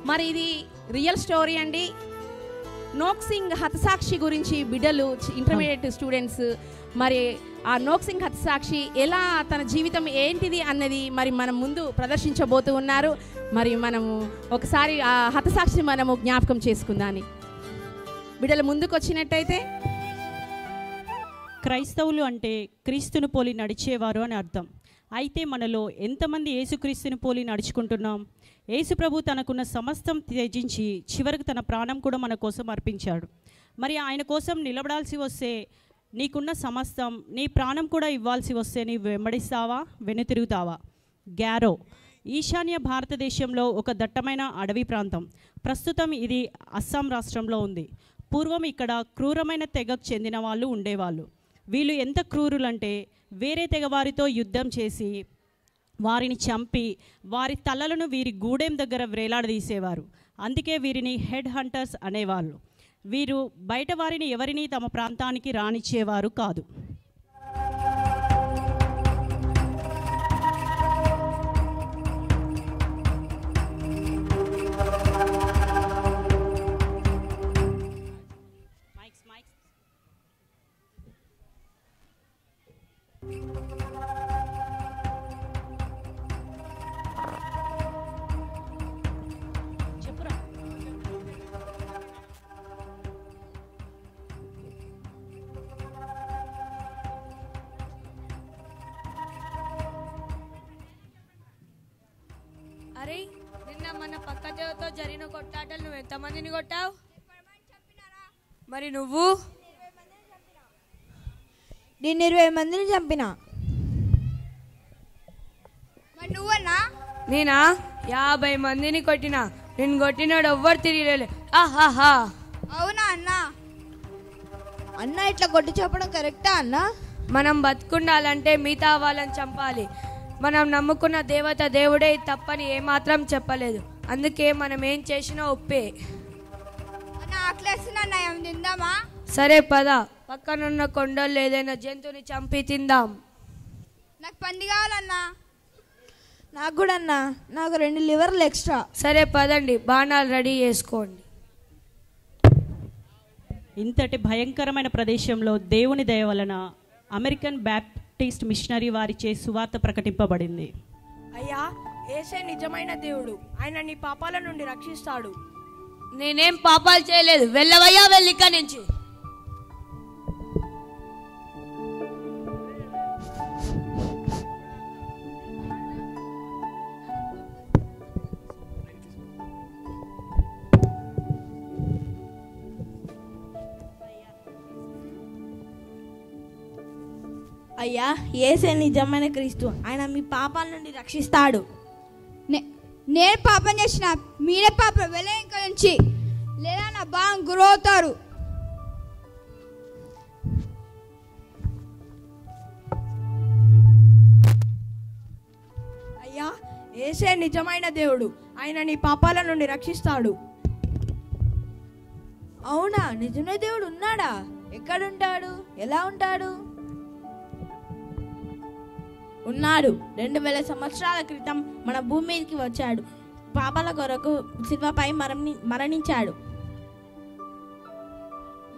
మరి ఇది real story అండి. నోక్ సింగ్ హతసాక్షి గురించి బిడ్డలు ఇంటర్మీడియట్ స్టూడెంట్స్ మరి ఆ నోక్ సింగ్ హతసాక్షి ఎలా తన జీవితం ఏంటిది అన్నది మరి మనం ముందు ప్రదర్శించబోతూ ఉన్నారు. మరి మనము ఒకసారి ఆ హతసాక్షి మనము జ్ఞాపకం చేసుకుందాని. బిడ్డలు ముందుకు వచ్చినట్టయితే, క్రైస్తవులు అంటే క్రీస్తును పోలి నడిచేవారు అని అర్థం. అయితే మనలో ఎంతమంది యేసుక్రీస్తుని పోలి నడుచుకుంటున్నాం? యేసుప్రభు తనకున్న సమస్తం త్యజించి చివరికి తన ప్రాణం కూడా మన కోసం అర్పించాడు. మరి ఆయన కోసం నిలబడాల్సి వస్తే, నీకున్న సమస్తం, నీ ప్రాణం కూడా ఇవ్వాల్సి వస్తే నీవు వెంబడిస్తావా, వెనుతిరుగుతావా? గ్యారో ఈశాన్య భారతదేశంలో ఒక దట్టమైన అడవి ప్రాంతం. ప్రస్తుతం ఇది అస్సాం రాష్ట్రంలో ఉంది. పూర్వం ఇక్కడ క్రూరమైన తెగకు చెందిన వాళ్ళు ఉండేవాళ్ళు. వీళ్ళు ఎంత క్రూరులంటే వేరే తెగవారితో యుద్ధం చేసి వారిని చంపి వారి తలలను వీరి గూడెం దగ్గర వేలాడదీసేవారు. అందుకే వీరిని హెడ్ హంటర్స్ అనేవాళ్ళు. వీరు బయట వారిని ఎవరిని తమ ప్రాంతానికి రానిచ్చేవారు కాదు. అరే, నిన్న మన పక్క దేవతో జరిగిన కొట్టాటలు నువ్వు ఎంతమందిని కొట్టావు? మరి నువ్వు? నేను 20 మందిని చంపినా. మరి నువ్వన్నా? నేనా 50 మందిని కొట్టినా. నేను కొట్టినాడు ఎవ్వరు తిరిగిలే. ఆహాహా. అవునా అన్న? అన్న ఇట్లా కొట్టి చెప్పడం కరెక్టా అన్న? మనం బతుకుండాలంటే మిగతా వాళ్ళని చంపాలి. మనం నమ్ముకున్న దేవత దేవుడే తప్పని ఏమాత్రం చెప్పలేదు. అందుకే మనం ఏం చేసినా ఒప్పే. తిందామా? సరే పద, పక్కనున్న కొండల్లో ఏదైనా జంతువుని చంపి తిందాం. నాకు పంది కావాలన్నా. నాకు కూడా అన్నా. నాకు 2 లివర్లు ఎక్స్ట్రా. సరే పదండి, బాణాలు రెడీ చేసుకోండి. ఇంతటి భయంకరమైన ప్రదేశంలో దేవుని దయ వలన అమెరికన్ బ్యాప్టిస్ట్ మిషనరీ వారిచే సువార్త ప్రకటింపబడింది. అయ్యా, యేసే నిజమైన దేవుడు. ఆయన నీ పాపాల నుండి రక్షిస్తాడు. నేనేం పాపాలు చేయలేదు. వెళ్ళవయ్యా, వెళ్ళి ఇక్కడి నుంచి. అయ్యా, యేసే నిజమైన క్రీస్తు. ఆయన మీ పాపాల నుండి రక్షిస్తాడు. నేను పాపం చేసిన, మీరే పాపం వెళ్ళే ఇంకా నుంచి, లేదా నా బాగా గురి అవుతారు. అయ్యా, యేసే నిజమైన దేవుడు. ఆయన నీ పాపాల నుండి రక్షిస్తాడు. అవునా? నిజమైన దేవుడు ఉన్నాడా? ఎక్కడుంటాడు? ఎలా ఉంటాడు? ఉన్నాడు. 2000 సంవత్సరాల క్రితం మన భూమి మీదకి వచ్చాడు. పాపాల కొరకు శిల్వపై మరణించాడు.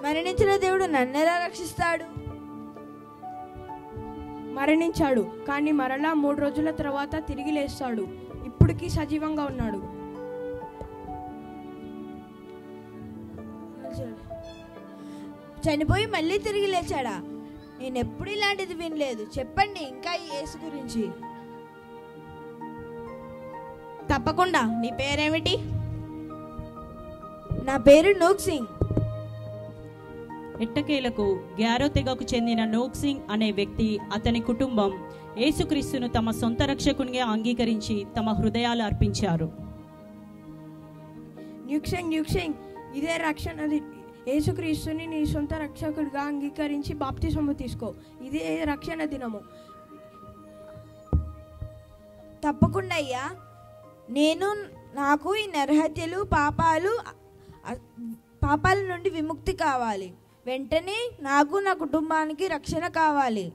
మరణించిన దేవుడు నన్నెలా రక్షిస్తాడు? మరణించాడు, కానీ మరలా 3 రోజుల తర్వాత తిరిగి లేస్తాడు. ఇప్పటికీ సజీవంగా ఉన్నాడు. చనిపోయి మళ్ళీ తిరిగి లేచాడా? నేను ఎప్పుడు ఇలాంటిది వినలేదు. చెప్పండి ఇంకా ఈ యేసు గురించి. తప్పకుండా. నీ పేరేమిటి? నా పేరు నోక్ సింగ్. ఎట్టకేలకు గ్యారో తెగకు చెందిన నోక్ సింగ్ అనే వ్యక్తి, అతని కుటుంబం యేసుక్రీస్తును తమ సొంత రక్షకునిగా అంగీకరించి తమ హృదయాలు అర్పించారు. న్యూక్సింగ్, ఇదే రక్షణ. యేసుక్రీస్తుని నీ సొంత రక్షకుడిగా అంగీకరించి బాప్తిసము తీసుకో. ఇదే రక్షణ దినము. తప్పకుండా అయ్యా. నాకు ఈ నరహత్యలు పాపాల నుండి విముక్తి కావాలి. వెంటనే నాకు నా కుటుంబానికి రక్షణ కావాలి.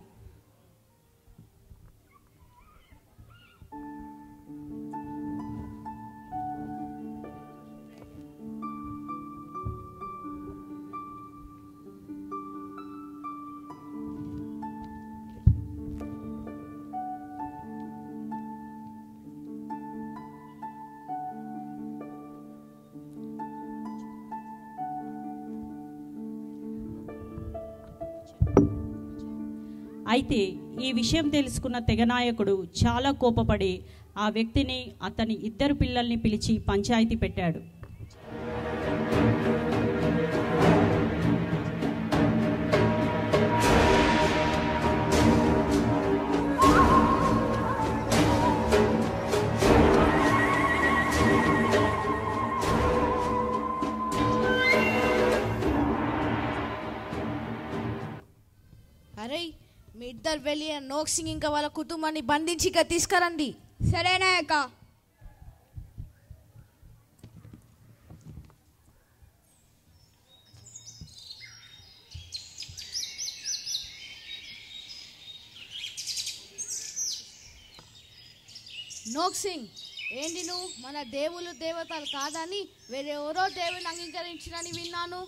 అయితే ఈ విషయం తెలుసుకున్న తెగనాయకుడు చాలా కోపపడి ఆ వ్యక్తిని అతని 2 పిల్లల్ని పిలిచి పంచాయతీ పెట్టాడు. అరే, మీ ఇద్దరు వెళ్ళి నోక్ సింగ్ ఇంకా వాళ్ళ కుటుంబాన్ని బంధించి ఇక తీసుకురండి. సరేనా అక్క? నోక్ సింగ్, ఏంటి నువ్వు మన దేవుళ్ళు దేవతలు కాదని వేరెవరో దేవుడిని అంగీకరించినని విన్నాను.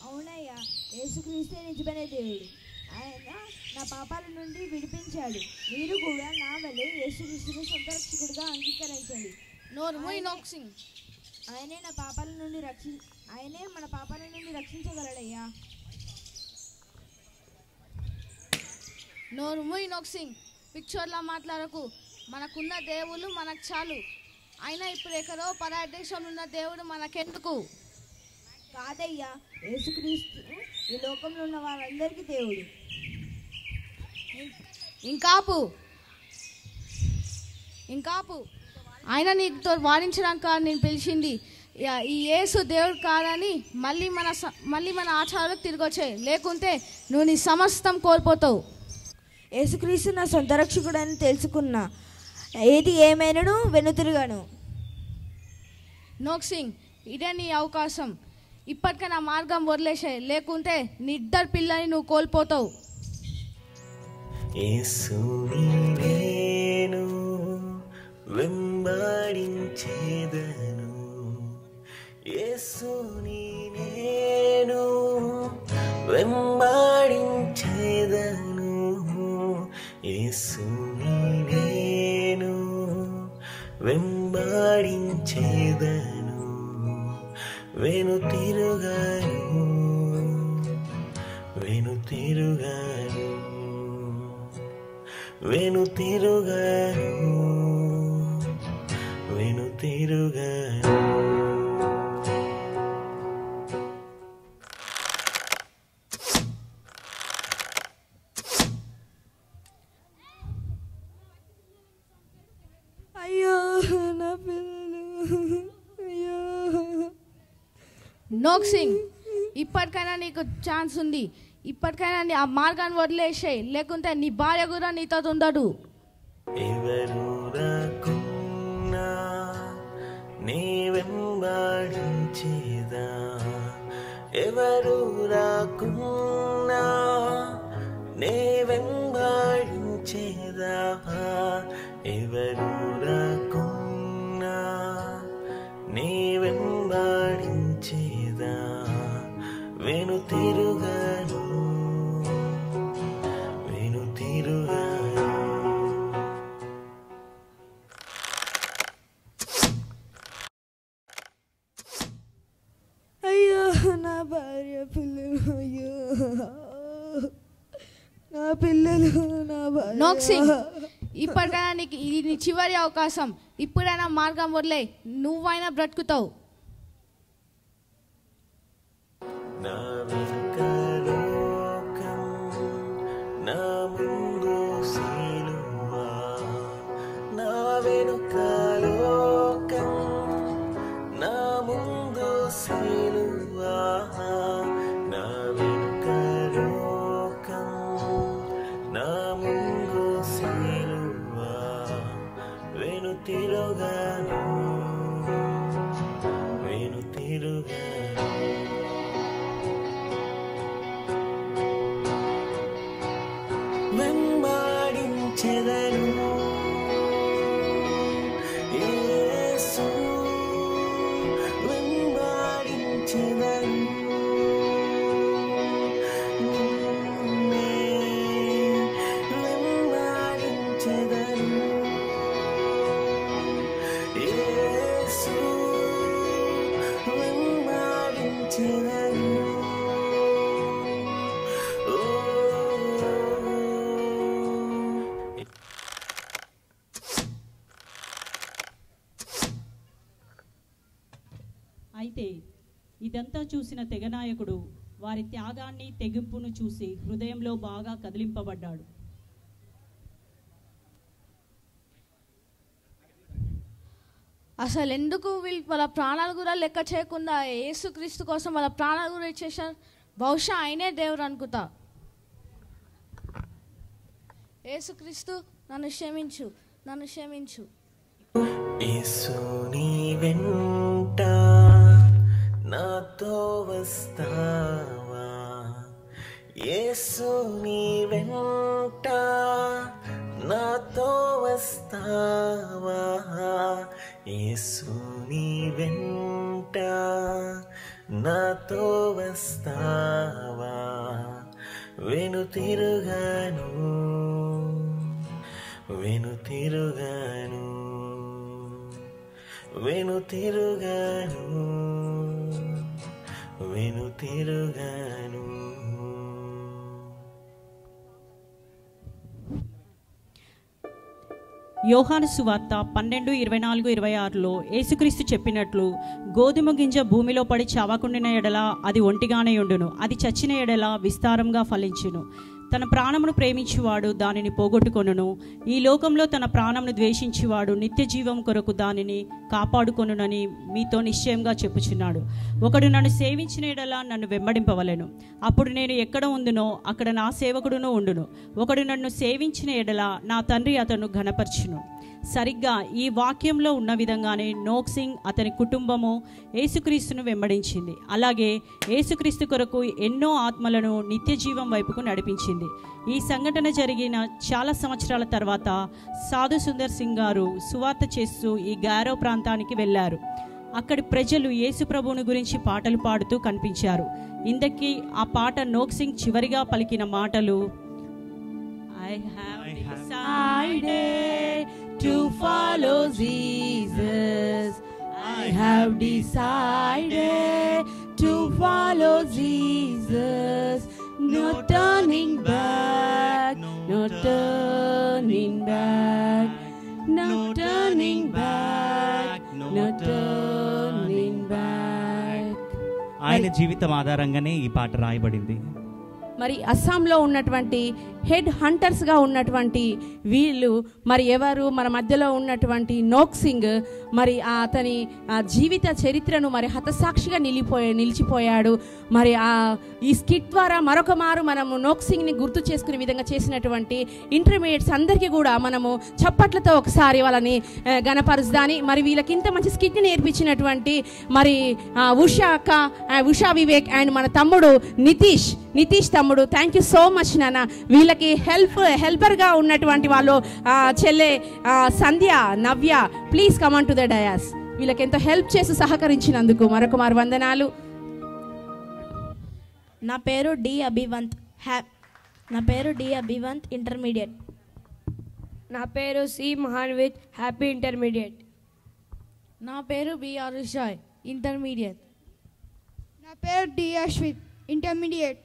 అవునయ్యా, యేసుక్రీస్తే నిజమైన దేవుడు. ఆయన నా పాపాల నుండి విడిపించాడు. మీరు కూడా నా వలె యేసుక్రీస్తుని సొంత రక్షకుడిగా అంగీకరించండి. నోరు మూయ్ నోక్ సింగ్. ఆయనే మన పాపాల నుండి రక్షించగలడయ్యా. నోరు మూయ్ నోక్ సింగ్. పిక్చర్లా మాట్లాడకు. మనకున్న దేవుళ్ళు మనకు చాలు. అయినా ఇప్పుడు ఎక్కడో పరాయి దేశంలో ఉన్న దేవుడు మనకెందుకు? కాదయ్యా, యేసుక్రీస్తు ఈ లోకంలో ఉన్న వాళ్ళందరికీ దేవుడు. ఇంకాపు ఆయన నీతో వాదించడానికి నేను పిలిచింది. ఈ యేసు దేవుడు కాదని మళ్ళీ మన ఆచారాలకు తిరిగి వచ్చాయి, లేకుంటే నువ్వు నీ సమస్తం కోల్పోతావు. యేసుక్రీస్తు నా సొంత రక్షకుడు అని తెలుసుకున్నా. ఏది ఏమైనాను వెనుతిరుగాను. నోక్ సింగ్, ఇదే నీ అవకాశం. ఇప్పటికే నా మార్గం వదిలేసాయి, లేకుంటే నీ 2 పిల్లల్ని నువ్వు కోల్పోతావు. యేసుని నేను వెంబడించేదను, యేసుని నేను వెంబడించేదను, యేసుని నేను వెంబడించేదను, వెనుతిరుగాను వెనుతిరుగాను వెనుతిరుగాను వెనుతిరుగాను. అయ్యో నా పిల్లలు, అయ్యో. నోక్ సింగ్, ఇప్పటికైనా నీకు ఛాన్స్ ఉంది. ఇప్పటికైనా ఆ మార్గాన్ని వదిలేసాయి, లేకుంటే నీ భార్య కూడా నీతో ఉండడు. ఎవరు రాకున్నా నీ వెంబడించేదా, ఎవరు రాకున్నా నీ వెంబడించేదా, ఎవరు రాకున్నా నీ వెంబడించేదా, వెనుతిరుగాను వెనుతిరుగాను. అయ్యో నా భార్య పిల్లలు, అయ్యో నా పిల్లలు, నా భార్య. నోక్ సింగ్, ఇప్పటికైనా నీకు ఇది నీ చివరి అవకాశం. ఇప్పుడైనా మార్గం వదిలే, నువ్వైనా బ్రతుకుతావు. నా వెనుక లోకం, నా ముందు సిలువ, నా వెనుక లోకం, నా ముందు సిలువ, నా వెనుక లోకం, నా ముందు సిలువ, వెనుతిరుగాను వెనుతిరుగాను. అయితే ఇదంతా చూసిన తెగనాయకుడు వారి త్యాగాన్ని తెగింపును చూసి హృదయంలో బాగా కదిలింపబడ్డాడు. అసలు ఎందుకు వీళ్ళు వాళ్ళ ప్రాణాలు కూడా లెక్క చేయకుండా యేసుక్రీస్తు కోసం వాళ్ళ ప్రాణాలు కూడా ఇచ్చేసారు. బహుశా ఆయనే దేవుడు అనుకుంటా. యేసుక్రీస్తు నన్ను క్షమించు, నన్ను క్షమించు. యేసు నీ వెంట నాతో వస్తావా, యేసు నీ వెంట నాతో వస్తావా, యేసు నీ వెంట నాతో వస్తావా, వెనుతిరుగాను వెనుతిరుగాను వెనుతిరుగాను వెనుతిరుగాను. యోహాను సువార్త 12:24-26లో యేసుక్రీస్తు చెప్పినట్లు గోధుమ గింజ భూమిలో పడి చావకుండిన ఎడల అది ఒంటిగానే ఉండును, అది చచ్చిన ఎడల విస్తారంగా ఫలించును. తన ప్రాణమును ప్రేమించువాడు దానిని పోగొట్టుకొనును, ఈ లోకంలో తన ప్రాణమును ద్వేషించువాడు నిత్య జీవం కొరకు దానిని కాపాడుకొనునని మీతో నిశ్చయంగా చెప్పుచున్నాడు. ఒకడు నన్ను సేవించిన ఎడల నన్ను వెంబడింపవలెను, అప్పుడు నేను ఎక్కడ ఉందునో అక్కడ నా సేవకుడును ఉండును. ఒకడు నన్ను సేవించిన ఎడల నా తండ్రి అతను ఘనపరచును. సరిగ్గా ఈ వాక్యంలో ఉన్న విధంగానే నోక్ సింగ్ అతని కుటుంబము యేసుక్రీస్తును వెంబడించింది. అలాగే యేసుక్రీస్తు కొరకు ఎన్నో ఆత్మలను నిత్య జీవం వైపుకు నడిపించింది. ఈ సంఘటన జరిగిన చాలా సంవత్సరాల తర్వాత సాధు సుందర్ సింగ్ గారు సువార్త చేస్తూ ఈ గారో ప్రాంతానికి వెళ్ళారు. అక్కడి ప్రజలు యేసు ప్రభువుని గురించి పాటలు పాడుతూ కనిపించారు. ఇందకి ఆ పాట నోక్ సింగ్ చివరిగా పలికిన మాటలు, I have decided to follow Jesus. I have decided to follow Jesus. No turning back, no turning back, no turning back, no turning back. ఆయన జీవితం ఆధారంగానే ఈ పాట రాయబడింది. మరి అస్సాంలో ఉన్నటువంటి హెడ్ హంటర్స్గా ఉన్నటువంటి వీళ్ళు మరి ఎవరు మన మధ్యలో ఉన్నటువంటి నోక్ సింగ్ మరి అతని జీవిత చరిత్రను మరి హతసాక్షిగా నిలిచిపోయాడు. మరి ఈ స్కిట్ ద్వారా మరొక మారు మనము నోక్ సింగ్ని గుర్తు చేసుకునే విధంగా చేసినటువంటి ఇంటర్మీడియట్స్ అందరికీ కూడా మనము చప్పట్లతో ఒకసారి వాళ్ళని గణపరుస్తాని. మరి వీళ్ళకి ఇంత మంచి స్కిట్ని నేర్పించినటువంటి మరి ఉషా అక్క, ఉషా వివేక్ అండ్ మన తమ్ముడు నితీష్ తమ్ముడు, థ్యాంక్ యూ సో మచ్ నాన్న. వీళ్ళకి హెల్పర్గా ఉన్నటువంటి వాళ్ళు చెల్లె Sandhya, Navya, please come on to the. వీళ్ళకి ఎంతో హెల్ప్ చేసి సహకరించినందుకు మరొక మారు వందనాలు. నా పేరు డి అభివంత్ ఇంటర్మీడియట్. నా పేరు సి మహాన్విత్ హ్యాపీ ఇంటర్మీడియట్. నా పేరు బి అరుషాయ్ ఇంటర్మీడియట్. నా పేరు డి అశ్విత్ ఇంటర్మీడియట్.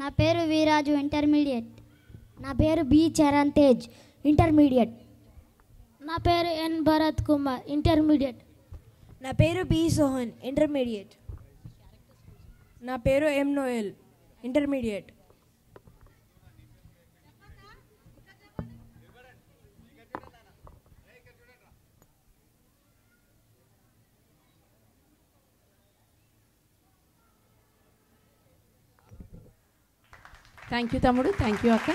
నా పేరు వీరాజు ఇంటర్మీడియట్. నా పేరు బి చరణ్ తేజ్ ఇంటర్మీడియట్. నా పేరు ఎన్ భరత్ కుమార్ ఇంటర్మీడియట్. నా పేరు బి సోహన్ ఇంటర్మీడియట్. నా పేరు ఎం నోయల్ ఇంటర్మీడియట్. థ్యాంక్ యూ తమ్ముడు, థ్యాంక్ యూ అక్క.